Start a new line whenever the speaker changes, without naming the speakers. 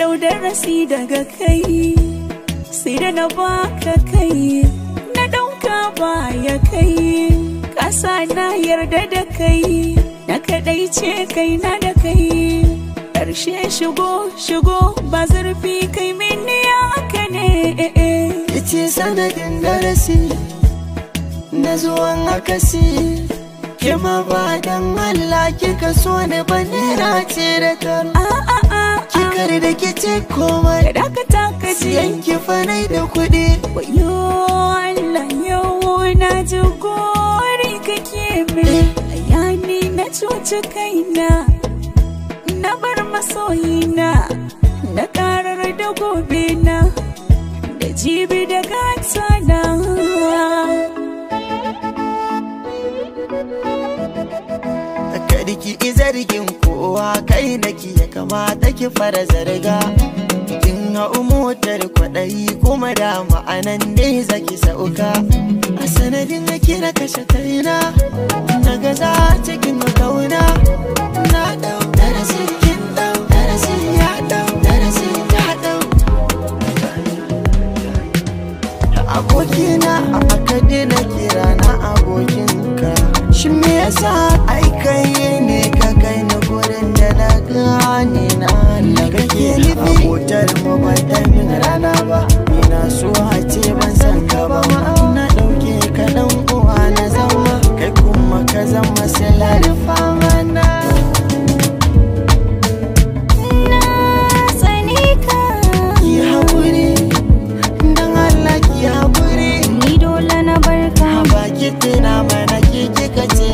dau darasi daga kai, sai da na baka kai, na ɗauka baya kai, ƙasa na yarda da kai, na kaɗaice kai na da kai, ƙarshe shigo ba zurfi kai mini haka ne.
Yace sanadin darasi na zuwan akasi, kima ba dan Allah kika so ni ba nera ce da karo. Kikar da kice komai
da ka taka ji
yanki fanai da kuɗi.
Wayo Allah yau na ji gori kake min, ayani na cuci kaina, na bar masoyina, na karar da gobe na, da jibi da gata na.
Kada ki zargin kowa kai nake ya kamata ki fara zarga. Kin hau motar kwaɗayi kuma da ma'anan ne zaki sauka. A sanadin nake na kashe kaina, na gaza cikin kauna. Na ɗau darasi, kin ɗau darasi, ya ɗau darasi, ta ɗau. Abokina a akade na kira na abokinka. Shi me yasa ai kai ne ka kai na gurin da na gane na daga ke nufi. Abotar mu ba ta min rana ba, ina so a ce ban san ka ba ma. Na ɗauke ka ɗan uwa na zama, kai kuma ka zama sila da fama na.
Na tsani ka,
Ki haƙuri, dan Allah ki haƙuri.
ni dole na barka.
Ba ki tuna mana ki kika ce